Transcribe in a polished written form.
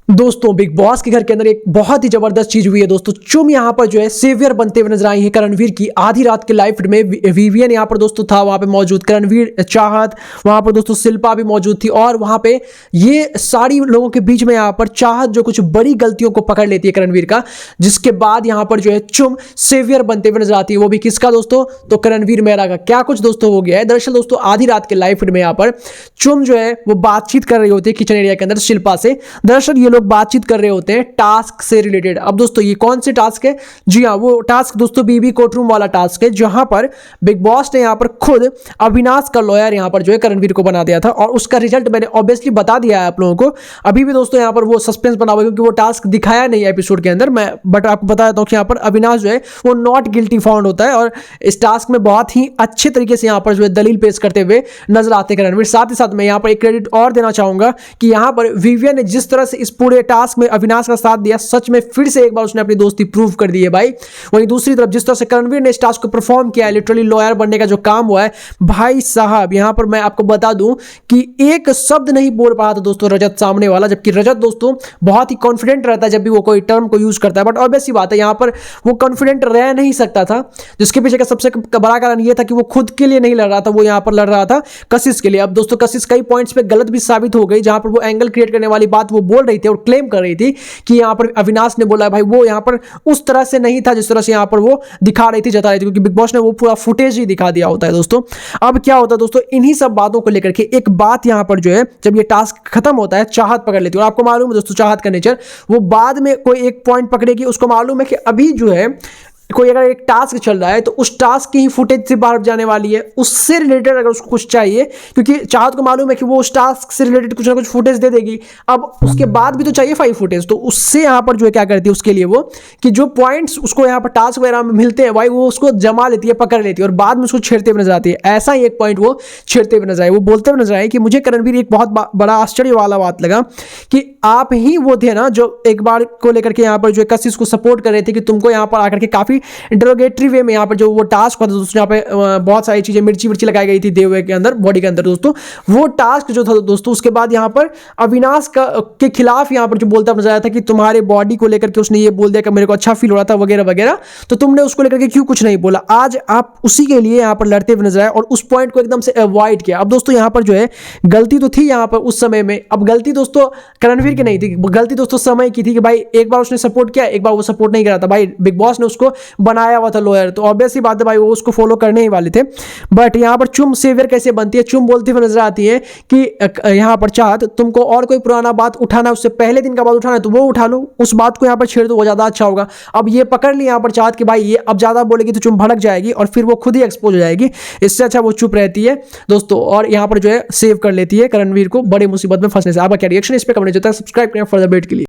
दोस्तों big boss के घर के अंदर एक बहुत ही जबरदस्त चीज हुई है दोस्तों। चुम यहाँ पर जो है सेवियर बनते हुए नजर आई है करणवीर की। आधी रात के लाइव में विवियन यहाँ पर दोस्तों था वहां पे मौजूद, करणवीर, चाहत, वहां पर दोस्तों शिल्पा भी मौजूद थी। और वहां पे ये सारी लोगों के बीच में यहाँ पर चाहत जो कुछ बड़ी गलतियों को पकड़ लेती है करणवीर का, जिसके बाद यहाँ पर जो है चुम सेवियर बनते हुए नजर आती है। वो भी किसका दोस्तों? तो करणवीर मेहरा का। क्या कुछ दोस्तों हो गया है दरअसल दोस्तों, आधी रात के लाइव में यहाँ पर चुम जो है वो बातचीत कर रही होती है किचन एरिया के अंदर शिल्पा से। दरअसल ये लोग बातचीत कर रहे होते हैं टास्क से रिलेटेड। अब दोस्तों ये कौन से टास्क है? जी हाँ, वो टास्क दोस्तों बीबी कोर्टरूम वाला टास्क है, जहां पर बिग बॉस ने यहां पर खुद अविनाश का लॉयर यहां पर जो है करणवीर को बना दिया था। और उसका रिजल्ट मैंने ऑब्वियसली बता दिया है आप लोगों को। अभी भी दोस्तों यहां पर वो सस्पेंस बना हुआ है क्योंकि वो टास्क दिखाया नहीं है एपिसोड के अंदर मैं, बट आपको बता देता हूं कि यहां पर अविनाश जो है वो नॉट गिल्टी फाउंड होता है। और इस टास्क में बहुत ही अच्छे तरीके से यहां पर जो है दलील पेश करते हुए नजर आते हैं करणवीर। साथ ही साथ मैं यहां पर एक क्रेडिट और देना चाहूंगा कि यहां पर विवियन ने जिस तरह से इस पूरे टास्क में अविनाश का साथ दिया, सच में फिर से एक बार उसने अपनी दोस्ती प्रूव कर दी है भाई। वहीं दूसरी तरफ जिस तरह से करणवीर ने इस टास्क को परफॉर्म किया है, लिटरली लॉयर बनने का जो काम हुआ है भाई साहब, यहां पर मैं आपको बता दूं कि एक शब्द नहीं बोल पा रहा था दोस्तों रजत सामने वाला, जबकि रजत दोस्तों बहुत ही कॉन्फिडेंट रहता है जब भी वो कोई टर्म को यूज करता है। बट ऑब्वियस सी बात है यहां पर वो कॉन्फिडेंट रह नहीं सकता था, जिसके पीछे का सबसे बड़ा कारण यह था कि वो खुद के लिए नहीं लड़ रहा था, वो यहां पर लड़ रहा था कशिश के लिए। अब दोस्तों कशिश कई पॉइंट्स पे गलत भी साबित हो गई, जहां पर वो एंगल क्रिएट करने वाली बात वो बोल रही थी और क्लेम कर रही थी कि यहां पर अविनाश ने बोला भाई वो यहां पर उस तरह से नहीं था जिस तरह से यहां पर वो दिखा रही थी, जता रही थी, क्योंकि बिग बॉस ने वो पूरा फुटेज ही दिखा दिया होता है दोस्तों। अब क्या होता है दोस्तों, इन्हीं सब बातों को लेकर के एक बात यहां पर जो है जब ये टास्क खत्म होता है चाहत पकड़ लेती है। और आपको मालूम है दोस्तों चाहत का नेचर, वो बाद में कोई एक पॉइंट पकड़ेगी, उसको मालूम है कि अभी जो है कोई अगर एक टास्क चल रहा है तो उस टास्क की ही फुटेज से बाहर जाने वाली है, उससे रिलेटेड अगर उसको कुछ चाहिए, क्योंकि चाहत को मालूम है कि वो उस टास्क से रिलेटेड कुछ ना कुछ फुटेज दे देगी। अब उसके बाद भी तो चाहिए 5 फुटेज, तो उससे यहाँ पर जो है क्या करती है उसके लिए वो कि जो पॉइंट्स उसको यहाँ पर टास्क वगैरह में मिलते हैं भाई वो उसको जमा लेती है, पकड़ लेती है और बाद में उसको छेड़ते हुए नजर आती है। ऐसा ही एक पॉइंट वो छेड़ते हुए नजर आए, वो बोलते हुए नजर आए कि मुझे करणवीर एक बहुत बड़ा आश्चर्य वाला बात लगा कि आप ही वो थे ना जो एक बार को लेकर के यहाँ पर जो कशिश को सपोर्ट कर रहे थे कि तुमको यहाँ पर आकर के काफी इंटरोगेटरी वे में यहाँ पर जो वो टास्क होता था दोस्तों, यहाँ पे बहुत सारी चीजें मिर्ची लगाई गई थी देववे के अंदर, बॉडी के अंदर दोस्तों। वो टास्क जो था दोस्तों उसके बाद यहाँ पर अविनाश के खिलाफ यहाँ पर जो बोलता नजर आया था कि तुम्हारे बॉडी को लेकर के उसने ये बोल दिया कि मेरे को अच्छा फील हो रहा था वगैरह वगैरह, तो तुमने उसको लेकर के क्यों कुछ नहीं बोला। आज आप उसी के लिए यहाँ पर लड़ते हुए नजर आए और उस पॉइंट को एकदम से अवॉइड किया। अब दोस्तों यहाँ पर जो है गलती तो थी यहाँ पर उस समय में, अब गलती दोस्तों करणवीर की नहीं थी, गलती दोस्तों समय की थी कि भाई एक बार उसने सपोर्ट किया, एक बार वो सपोर्ट नहीं करा था। भाई बिग बॉस ने उसको बनाया हुआ था लॉयर, तो ऑब्वियस ही बात है भाई वो उसको फॉलो करने ही वाले थे। बट यहाँ पर चुम सेवियर कैसे बनती है, चुम बोलती हुई नजर आती है कि यहाँ पर चाहत तुमको और कोई पुराना बात उठाना, उससे पहले दिन का बात उठाना है तो वो उठा लो, उस बात को यहाँ पर छेड़ दो, वो ज्यादा अच्छा होगा। अब ये पकड़ ली यहाँ पर चाहत कि भाई ये अब ज्यादा बोलेगी तो चुम भड़क जाएगी और फिर वो खुद ही एक्सपोज हो जाएगी। इससे अच्छा वो चुप रहती है दोस्तों और यहाँ पर जो है सेव कर लेती है करणवीर को बड़ी मुसीबत में फंसने से। आपका क्या रिएक्शन इस पर कमेंट, सब्सक्राइब करें फर्दर अपडेट के लिए।